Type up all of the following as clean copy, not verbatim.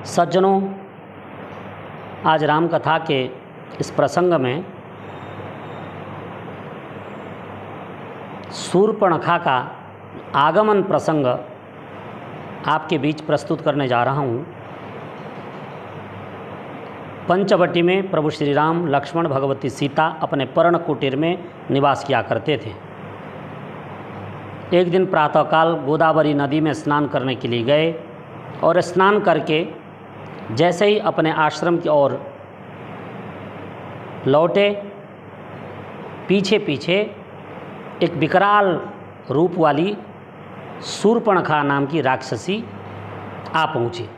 सज्जनों, आज राम कथा के इस प्रसंग में शूर्पणखा का आगमन प्रसंग आपके बीच प्रस्तुत करने जा रहा हूँ। पंचवटी में प्रभु श्री राम, लक्ष्मण, भगवती सीता अपने पर्ण कुटीर में निवास किया करते थे। एक दिन प्रातःकाल गोदावरी नदी में स्नान करने के लिए गए और स्नान करके जैसे ही अपने आश्रम की ओर लौटे, पीछे पीछे एक विकराल रूप वाली शूर्पणखा नाम की राक्षसी आ पहुँची।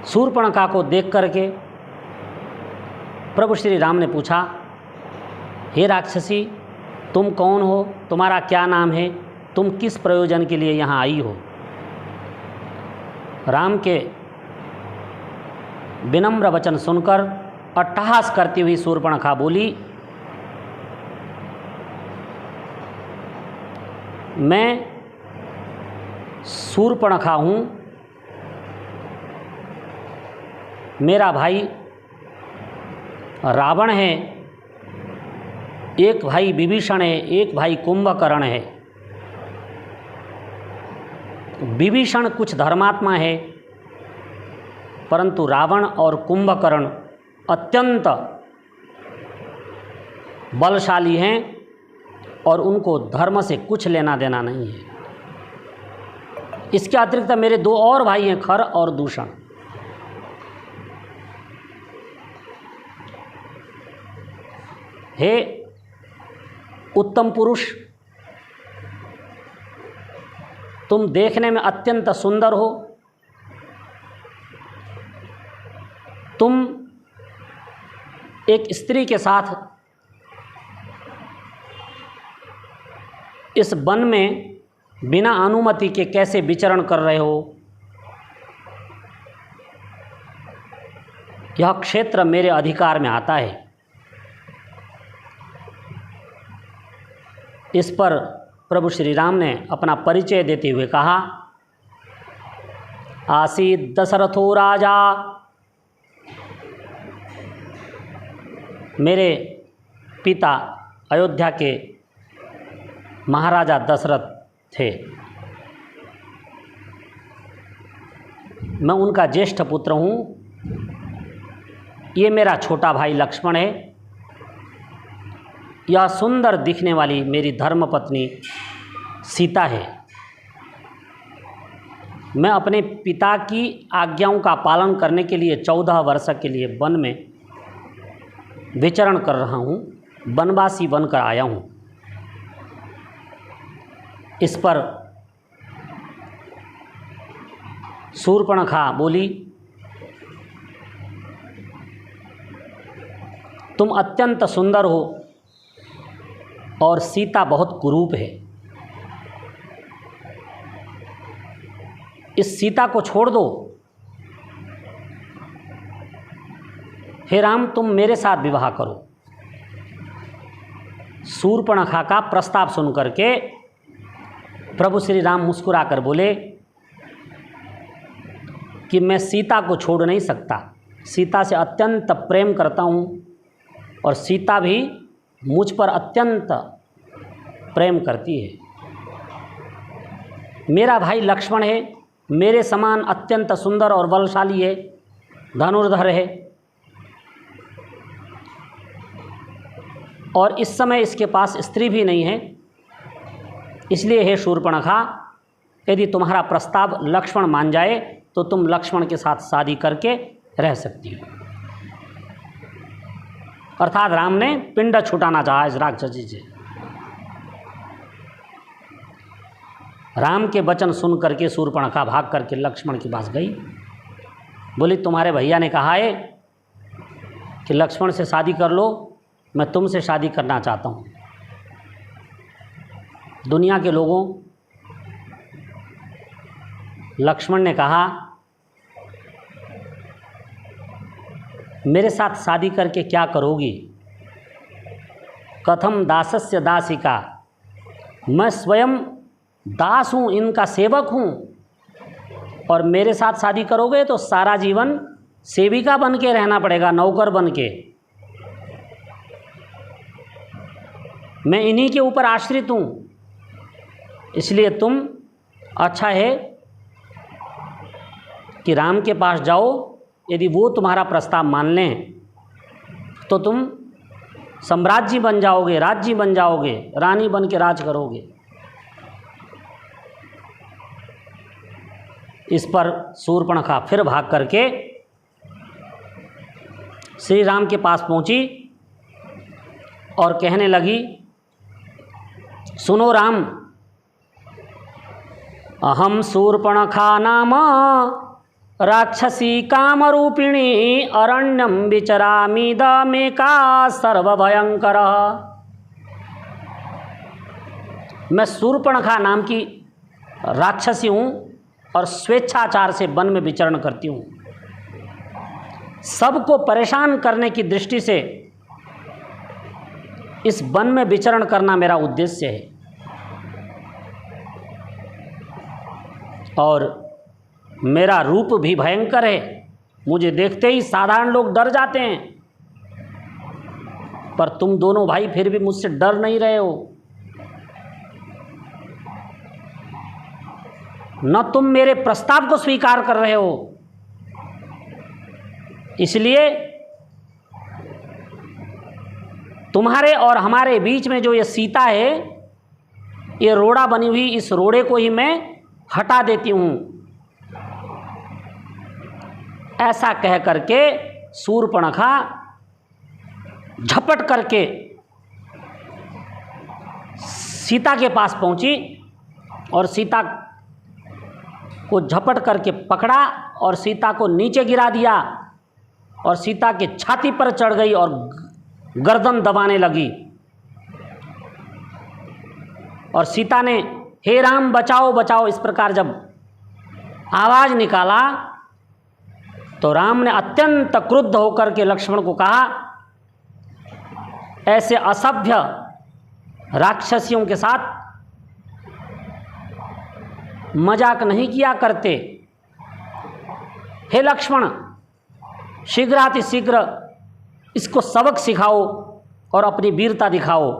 शूर्पणखा को देख करके प्रभु श्री राम ने पूछा, हे राक्षसी, तुम कौन हो? तुम्हारा क्या नाम है? तुम किस प्रयोजन के लिए यहाँ आई हो? राम के विनम्र वचन सुनकर अट्टहास करती हुई शूर्पणखा बोली, मैं शूर्पणखा हूँ, मेरा भाई रावण है, एक भाई विभीषण है, एक भाई कुंभकर्ण है। विभीषण कुछ धर्मात्मा है, परंतु रावण और कुंभकर्ण अत्यंत बलशाली हैं और उनको धर्म से कुछ लेना देना नहीं है। इसके अतिरिक्त मेरे दो और भाई हैं, खर और दूषण। हे उत्तम पुरुष, तुम देखने में अत्यंत सुंदर हो। तुम एक स्त्री के साथ इस वन में बिना अनुमति के कैसे विचरण कर रहे हो? यह क्षेत्र मेरे अधिकार में आता है। इस पर प्रभु श्री राम ने अपना परिचय देते हुए कहा, आसीत दशरथो राजा, मेरे पिता अयोध्या के महाराजा दशरथ थे। मैं उनका ज्येष्ठ पुत्र हूँ। ये मेरा छोटा भाई लक्ष्मण है। यह सुंदर दिखने वाली मेरी धर्मपत्नी सीता है। मैं अपने पिता की आज्ञाओं का पालन करने के लिए 14 वर्ष के लिए वन में विचरण कर रहा हूँ, वनवासी बनकर आया हूँ। इस पर शूर्पणखा बोली, तुम अत्यंत सुंदर हो और सीता बहुत कुरूप है। इस सीता को छोड़ दो। हे राम, तुम मेरे साथ विवाह करो। शूर्पणखा का प्रस्ताव सुनकर के प्रभु श्री राम मुस्कुराकर बोले कि मैं सीता को छोड़ नहीं सकता। सीता से अत्यंत प्रेम करता हूँ और सीता भी मुझ पर अत्यंत प्रेम करती है। मेरा भाई लक्ष्मण है, मेरे समान अत्यंत सुंदर और बलशाली है, धनुर्धर है, और इस समय इसके पास स्त्री भी नहीं है। इसलिए हे शूर्पणखा, यदि तुम्हारा प्रस्ताव लक्ष्मण मान जाए तो तुम लक्ष्मण के साथ शादी करके रह सकती हो। अर्थात राम ने पिंड छुटाना चाहा इस राक्षसी से। राम के वचन सुन करके शूर्पणखा भाग करके लक्ष्मण के पास गई। बोली, तुम्हारे भैया ने कहा है कि लक्ष्मण से शादी कर लो, मैं तुमसे शादी करना चाहता हूँ। दुनिया के लोगों, लक्ष्मण ने कहा, मेरे साथ शादी करके क्या करोगी? कथम दासस्य दासिका, मैं स्वयं दास हूँ, इनका सेवक हूँ, और मेरे साथ शादी करोगे तो सारा जीवन सेविका बन के रहना पड़ेगा, नौकर बन के। मैं इन्हीं के ऊपर आश्रित हूँ, इसलिए तुम अच्छा है कि राम के पास जाओ, यदि वो तुम्हारा प्रस्ताव मान लें तो तुम सम्राज्ञी बन जाओगे, राज्य बन जाओगे, रानी बन के राज करोगे। इस पर शूर्पणखा फिर भाग करके श्री राम के पास पहुंची और कहने लगी, सुनो राम, अहम शूर्पणखा नाम राक्षसी कामरूपिणी अरण्यम विचरामि दमेका सर्वभयंकर। मैं शूर्पणखा नाम की राक्षसी हूँ और स्वेच्छाचार से वन में विचरण करती हूँ। सबको परेशान करने की दृष्टि से इस वन में विचरण करना मेरा उद्देश्य है। और मेरा रूप भी भयंकर है, मुझे देखते ही साधारण लोग डर जाते हैं, पर तुम दोनों भाई फिर भी मुझसे डर नहीं रहे हो। न तुम मेरे प्रस्ताव को स्वीकार कर रहे हो, इसलिए तुम्हारे और हमारे बीच में जो ये सीता है, ये रोड़ा बनी हुई, इस रोड़े को ही मैं हटा देती हूँ। ऐसा कह करके शूर्पणखा झपट करके सीता के पास पहुंची और सीता को झपट करके पकड़ा और सीता को नीचे गिरा दिया और सीता की छाती पर चढ़ गई और गर्दन दबाने लगी। और सीता ने हे राम बचाओ बचाओ इस प्रकार जब आवाज निकाला तो राम ने अत्यंत क्रुद्ध होकर के लक्ष्मण को कहा, ऐसे असभ्य राक्षसियों के साथ मजाक नहीं किया करते। हे लक्ष्मण, शीघ्रातिशीघ्र इसको सबक सिखाओ और अपनी वीरता दिखाओ।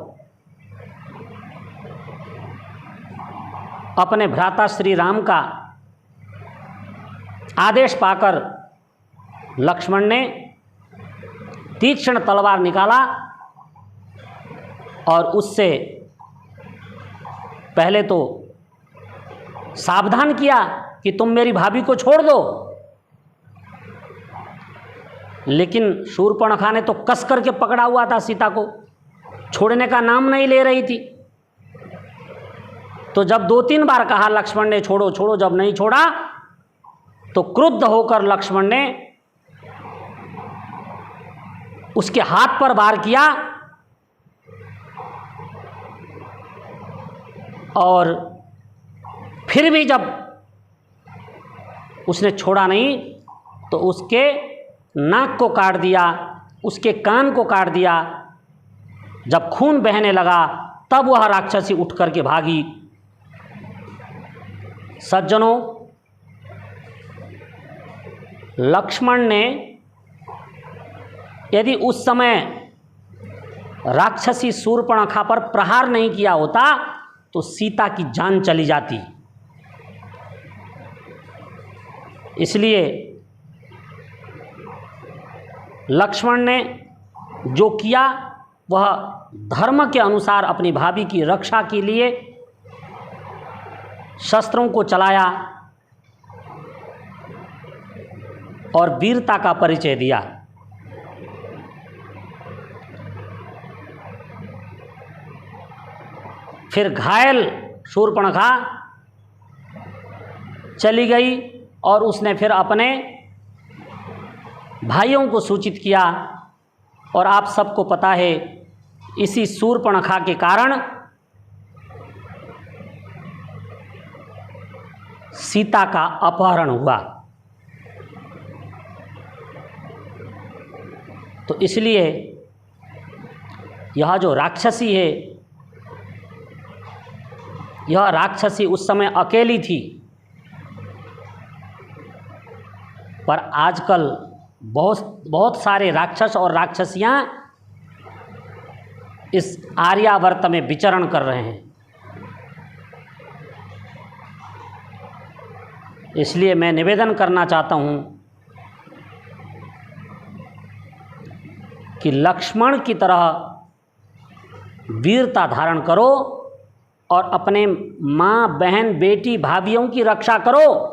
अपने भ्राता श्री राम का आदेश पाकर लक्ष्मण ने तीक्ष्ण तलवार निकाला और उससे पहले तो सावधान किया कि तुम मेरी भाभी को छोड़ दो, लेकिन शूर्पणखा ने तो कस करके पकड़ा हुआ था सीता को, छोड़ने का नाम नहीं ले रही थी। तो जब 2-3 बार कहा लक्ष्मण ने छोड़ो छोड़ो, जब नहीं छोड़ा तो क्रुद्ध होकर लक्ष्मण ने उसके हाथ पर वार किया और फिर भी जब उसने छोड़ा नहीं तो उसके नाक को काट दिया, उसके कान को काट दिया। जब खून बहने लगा तब वह राक्षसी उठ करके भागी। सज्जनों, लक्ष्मण ने यदि उस समय राक्षसी शूर्पणखा पर प्रहार नहीं किया होता तो सीता की जान चली जाती। इसलिए लक्ष्मण ने जो किया वह धर्म के अनुसार अपनी भाभी की रक्षा के लिए शस्त्रों को चलाया और वीरता का परिचय दिया। फिर घायल शूर्पणखा चली गई और उसने फिर अपने भाइयों को सूचित किया। और आप सबको पता है, इसी शूर्पणखा के कारण सीता का अपहरण हुआ। तो इसलिए यह जो राक्षसी है यह राक्षसी उस समय अकेली थी, पर आजकल बहुत सारे राक्षस और राक्षसियाँ इस आर्यावर्त में विचरण कर रहे हैं। इसलिए मैं निवेदन करना चाहता हूँ कि लक्ष्मण की तरह वीरता धारण करो और अपने माँ, बहन, बेटी, भाभियों की रक्षा करो,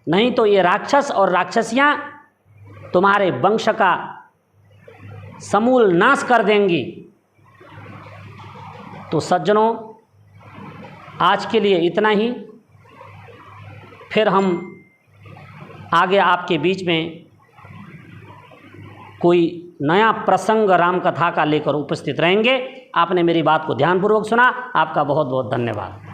नहीं तो ये राक्षस और राक्षसियाँ तुम्हारे वंश का समूल नाश कर देंगी। तो सज्जनों, आज के लिए इतना ही। फिर हम आगे आपके बीच में कोई नया प्रसंग राम कथा का लेकर उपस्थित रहेंगे। आपने मेरी बात को ध्यानपूर्वक सुना, आपका बहुत बहुत धन्यवाद।